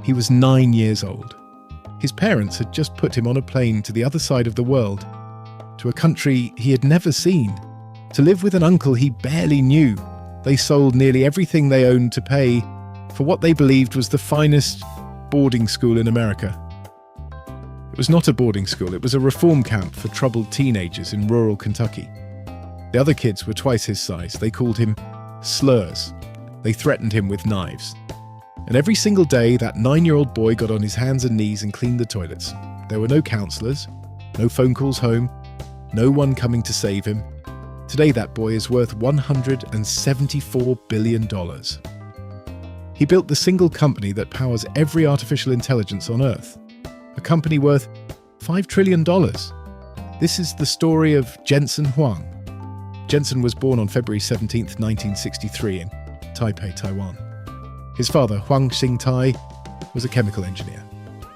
He was 9 years old. His parents had just put him on a plane to the other side of the world, to a country he had never seen, to live with an uncle he barely knew. They sold nearly everything they owned to pay for what they believed was the finest boarding school in America. It was not a boarding school, it was a reform camp for troubled teenagers in rural Kentucky. The other kids were twice his size. They called him slurs. They threatened him with knives. And every single day, that 9-year-old boy got on his hands and knees and cleaned the toilets. There were no counselors, no phone calls home, no one coming to save him. Today, that boy is worth $174 billion. He built the single company that powers every artificial intelligence on Earth, a company worth $5 trillion. This is the story of Jensen Huang. Jensen was born on February 17, 1963 in Taipei, Taiwan. His father, Huang Xingtai, was a chemical engineer.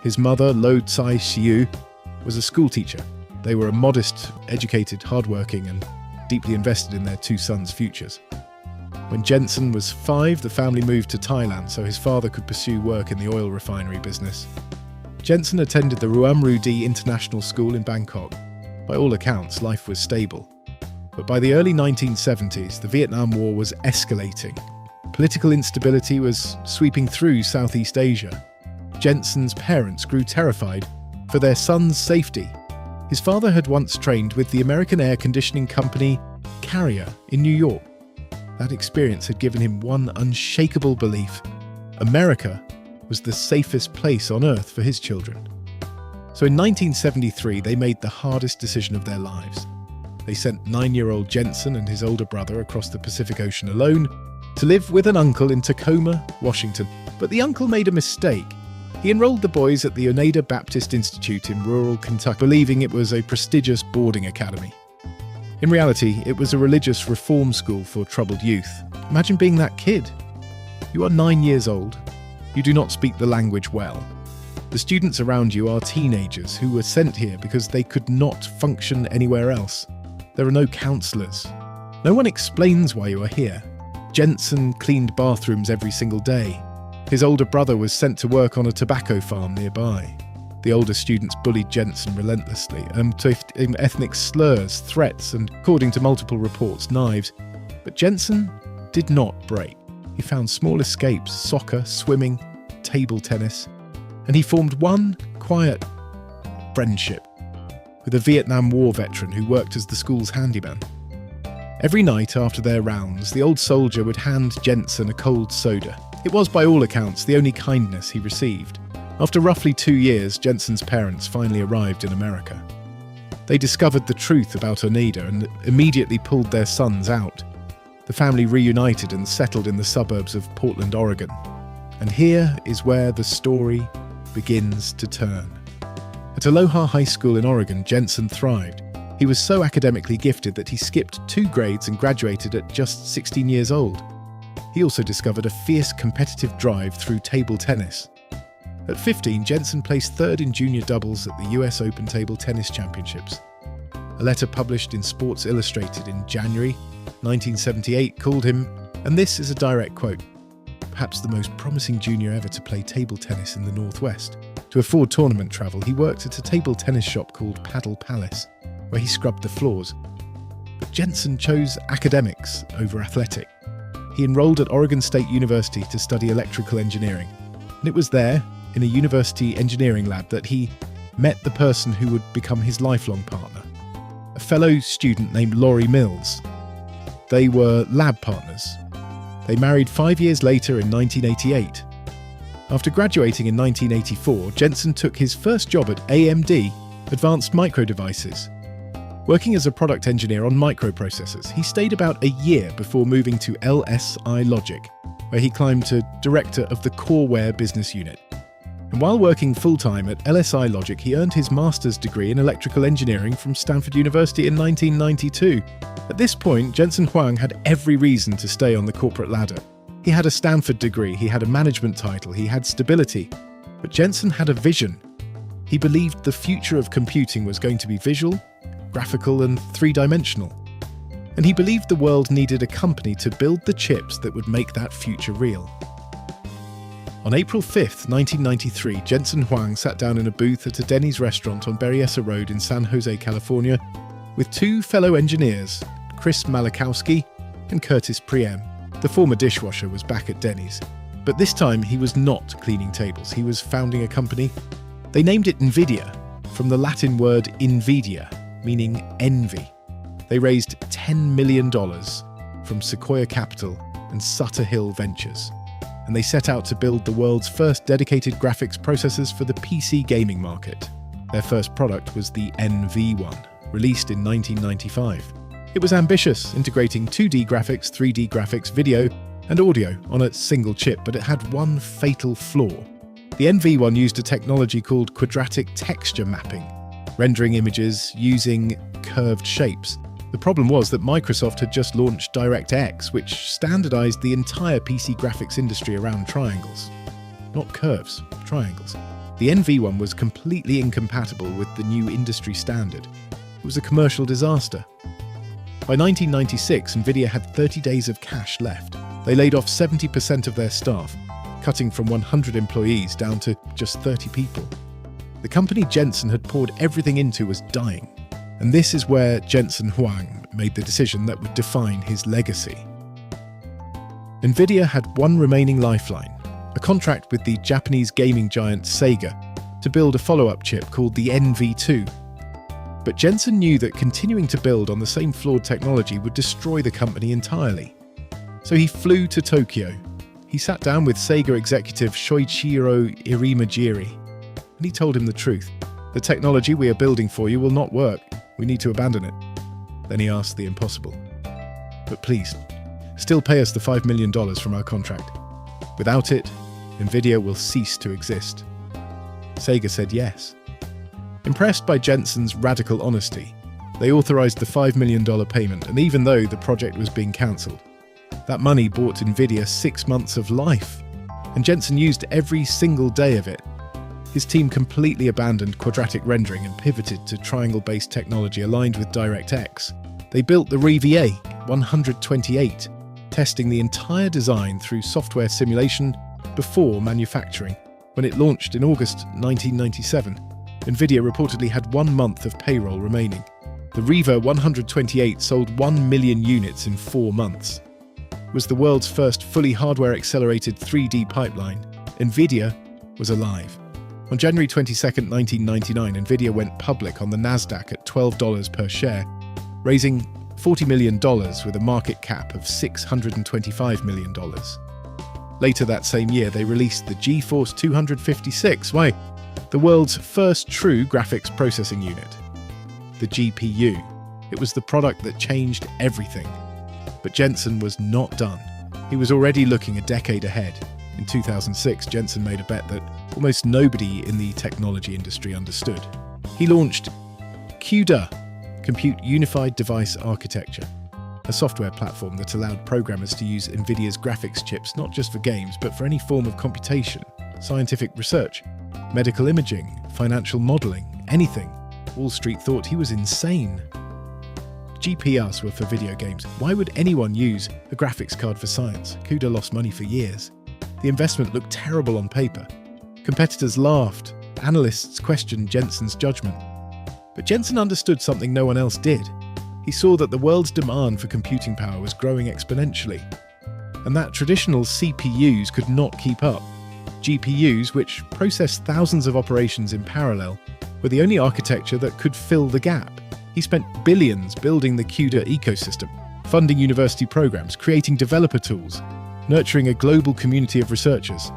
His mother, Lo Tsai Xiu, was a schoolteacher. They were a modest, educated, hardworking, and deeply invested in their two sons' futures. When Jensen was 5, the family moved to Thailand so his father could pursue work in the oil refinery business. Jensen attended the Ruam Rudi International School in Bangkok. By all accounts, life was stable. But by the early 1970s, the Vietnam War was escalating. Political instability was sweeping through Southeast Asia. Jensen's parents grew terrified for their son's safety. His father had once trained with the American air conditioning company Carrier in New York. That experience had given him one unshakable belief: America was the safest place on Earth for his children. So in 1973, they made the hardest decision of their lives. They sent 9-year-old Jensen and his older brother across the Pacific Ocean alone to live with an uncle in Tacoma, Washington. But the uncle made a mistake. He enrolled the boys at the Oneida Baptist Institute in rural Kentucky, believing it was a prestigious boarding academy. In reality, it was a religious reform school for troubled youth. Imagine being that kid. You are 9 years old. You do not speak the language well. The students around you are teenagers who were sent here because they could not function anywhere else. There are no counselors. No one explains why you are here. Jensen cleaned bathrooms every single day. His older brother was sent to work on a tobacco farm nearby. The older students bullied Jensen relentlessly, to ethnic slurs, threats, and, according to multiple reports, knives. But Jensen did not break. He found small escapes: soccer, swimming, table tennis, and he formed one quiet friendship with a Vietnam War veteran who worked as the school's handyman. Every night after their rounds, the old soldier would hand Jensen a cold soda. It was, by all accounts, the only kindness he received. After roughly 2 years, Jensen's parents finally arrived in America. They discovered the truth about Oneida and immediately pulled their sons out. The family reunited and settled in the suburbs of Portland, Oregon. And here is where the story begins to turn. At Aloha High School in Oregon, Jensen thrived. He was so academically gifted that he skipped 2 grades and graduated at just 16 years old. He also discovered a fierce competitive drive through table tennis. At 15, Jensen placed 3rd in junior doubles at the US Open Table Tennis Championships. A letter published in Sports Illustrated in January 1978 called him, and this is a direct quote, perhaps the most promising junior ever to play table tennis in the Northwest. To afford tournament travel, he worked at a table tennis shop called Paddle Palace, where he scrubbed the floors. But Jensen chose academics over athletic. He enrolled at Oregon State University to study electrical engineering. And it was there, in a university engineering lab, that he met the person who would become his lifelong partner, a fellow student named Laurie Mills. They were lab partners. They married 5 years later in 1988. After graduating in 1984, Jensen took his first job at AMD, Advanced Micro Devices. Working as a product engineer on microprocessors, he stayed about a year before moving to LSI Logic, where he climbed to director of the Coreware business unit. And while working full-time at LSI Logic, he earned his master's degree in electrical engineering from Stanford University in 1992. At this point, Jensen Huang had every reason to stay on the corporate ladder. He had a Stanford degree, he had a management title, he had stability. But Jensen had a vision. He believed the future of computing was going to be visual, graphical, and 3-dimensional. And he believed the world needed a company to build the chips that would make that future real. On April 5th, 1993, Jensen Huang sat down in a booth at a Denny's restaurant on Berryessa Road in San Jose, California, with two fellow engineers, Chris Malachowski and Curtis Priem. The former dishwasher was back at Denny's. But this time, he was not cleaning tables. He was founding a company. They named it NVIDIA, from the Latin word invidia, meaning envy. They raised $10 million from Sequoia Capital and Sutter Hill Ventures, and they set out to build the world's first dedicated graphics processors for the PC gaming market. Their first product was the NV1, released in 1995. It was ambitious, integrating 2D graphics, 3D graphics, video, and audio on a single chip, but it had one fatal flaw. The NV1 used a technology called quadratic texture mapping, rendering images using curved shapes. The problem was that Microsoft had just launched DirectX, which standardized the entire PC graphics industry around triangles. Not curves, triangles. The NV1 was completely incompatible with the new industry standard. It was a commercial disaster. By 1996, NVIDIA had 30 days of cash left. They laid off 70% of their staff, cutting from 100 employees down to just 30 people. The company Jensen had poured everything into was dying. And this is where Jensen Huang made the decision that would define his legacy. NVIDIA had one remaining lifeline, a contract with the Japanese gaming giant Sega to build a follow-up chip called the NV2. But Jensen knew that continuing to build on the same flawed technology would destroy the company entirely. So he flew to Tokyo. He sat down with Sega executive Shoichiro Irimajiri, and he told him the truth. The technology we are building for you will not work. We need to abandon it. Then he asked the impossible. But please, still pay us the $5 million from our contract. Without it, NVIDIA will cease to exist. Sega said yes. Impressed by Jensen's radical honesty, they authorized the $5 million payment, and even though the project was being cancelled, that money bought NVIDIA 6 months of life, and Jensen used every single day of it. His team completely abandoned quadratic rendering and pivoted to triangle-based technology aligned with DirectX. They built the RIVA 128, testing the entire design through software simulation before manufacturing. When it launched in August 1997, NVIDIA reportedly had 1 month of payroll remaining. The RIVA 128 sold 1 million units in 4 months. It was the world's first fully hardware-accelerated 3D pipeline. NVIDIA was alive. On January 22, 1999, NVIDIA went public on the Nasdaq at $12 per share, raising $40 million with a market cap of $625 million. Later that same year, they released the GeForce 256, the world's first true graphics processing unit. The GPU. It was the product that changed everything. But Jensen was not done. He was already looking a decade ahead. In 2006, Jensen made a bet that almost nobody in the technology industry understood. He launched CUDA, Compute Unified Device Architecture, a software platform that allowed programmers to use NVIDIA's graphics chips not just for games, but for any form of computation, scientific research, medical imaging, financial modeling, anything. Wall Street thought he was insane. GPUs were for video games. Why would anyone use a graphics card for science? CUDA lost money for years. The investment looked terrible on paper. Competitors laughed. Analysts questioned Jensen's judgment. But Jensen understood something no one else did. He saw that the world's demand for computing power was growing exponentially, and that traditional CPUs could not keep up. GPUs, which processed thousands of operations in parallel, were the only architecture that could fill the gap. He spent billions building the CUDA ecosystem, funding university programs, creating developer tools, nurturing a global community of researchers.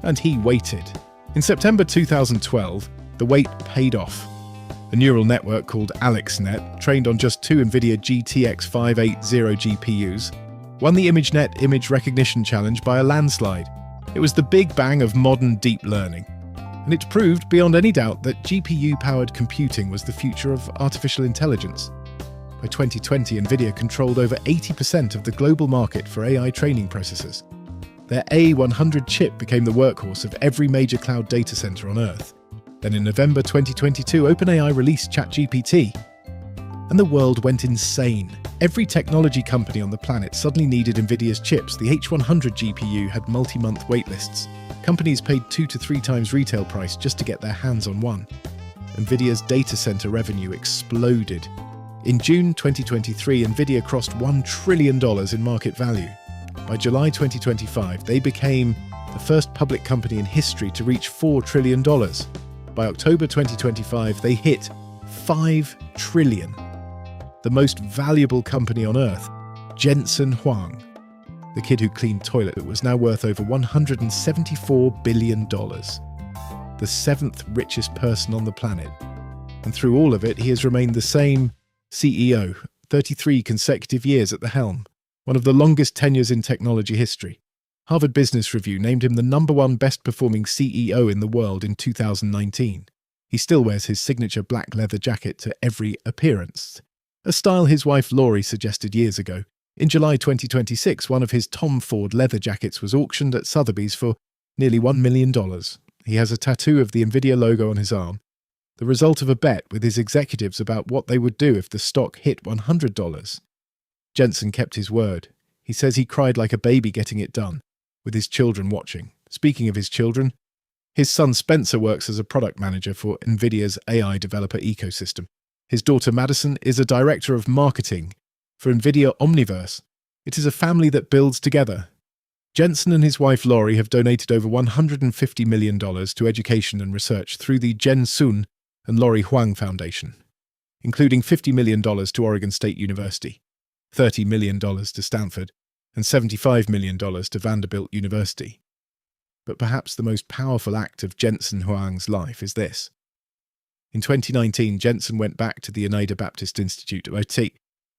And he waited. In September 2012, the wait paid off. A neural network called AlexNet, trained on just 2 NVIDIA GTX 580 GPUs, won the ImageNet Image Recognition Challenge by a landslide. It was the big bang of modern deep learning, and it proved beyond any doubt that GPU-powered computing was the future of artificial intelligence. By 2020, NVIDIA controlled over 80% of the global market for AI training processors. Their A100 chip became the workhorse of every major cloud data center on Earth. Then in November 2022, OpenAI released ChatGPT, and the world went insane. Every technology company on the planet suddenly needed NVIDIA's chips. The H100 GPU had multi-month waitlists. Companies paid 2 to 3 times retail price just to get their hands on one. NVIDIA's data center revenue exploded. In June 2023, NVIDIA crossed $1 trillion in market value. By July 2025, they became the first public company in history to reach $4 trillion. By October 2025, they hit $5 trillion. The most valuable company on earth, Jensen Huang, the kid who cleaned toilet, was now worth over $174 billion. The 7th richest person on the planet. And through all of it, he has remained the same CEO, 33 consecutive years at the helm, one of the longest tenures in technology history. Harvard Business Review named him the #1 best-performing CEO in the world in 2019. He still wears his signature black leather jacket to every appearance, a style his wife Laurie suggested years ago. In July 2026, one of his Tom Ford leather jackets was auctioned at Sotheby's for nearly $1 million. He has a tattoo of the NVIDIA logo on his arm, the result of a bet with his executives about what they would do if the stock hit $100. Jensen kept his word. He says he cried like a baby getting it done, with his children watching. Speaking of his children, his son Spencer works as a product manager for NVIDIA's AI developer ecosystem. His daughter Madison is a director of marketing for NVIDIA Omniverse. It is a family that builds together. Jensen and his wife Laurie have donated over $150 million to education and research through the Jensen and Laurie Huang Foundation, including $50 million to Oregon State University, $30 million to Stanford, and $75 million to Vanderbilt University. But perhaps the most powerful act of Jensen Huang's life is this. In 2019, Jensen went back to the Oneida Baptist Institute, OT,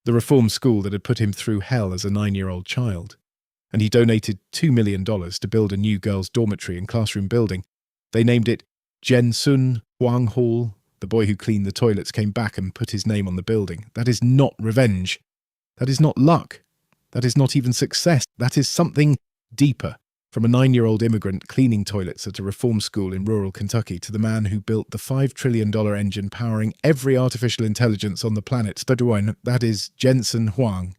the reform school that had put him through hell as a 9-year-old child, and he donated $2 million to build a new girls' dormitory and classroom building. They named it Jensen Huang Hall. The boy who cleaned the toilets came back and put his name on the building. That is not revenge. That is not luck. That is not even success. That is something deeper. From a 9-year-old immigrant cleaning toilets at a reform school in rural Kentucky to the man who built the $5 trillion engine powering every artificial intelligence on the planet, Taiwan, that is Jensen Huang.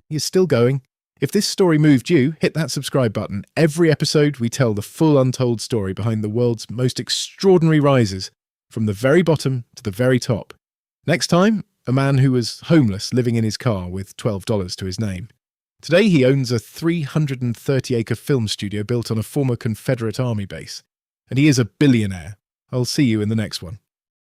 He is still going. If this story moved you, hit that subscribe button. Every episode, we tell the full untold story behind the world's most extraordinary rises, from the very bottom to the very top. Next time, a man who was homeless living in his car with $12 to his name. Today he owns a 330-acre film studio built on a former Confederate Army base. And he is a billionaire. I'll see you in the next one.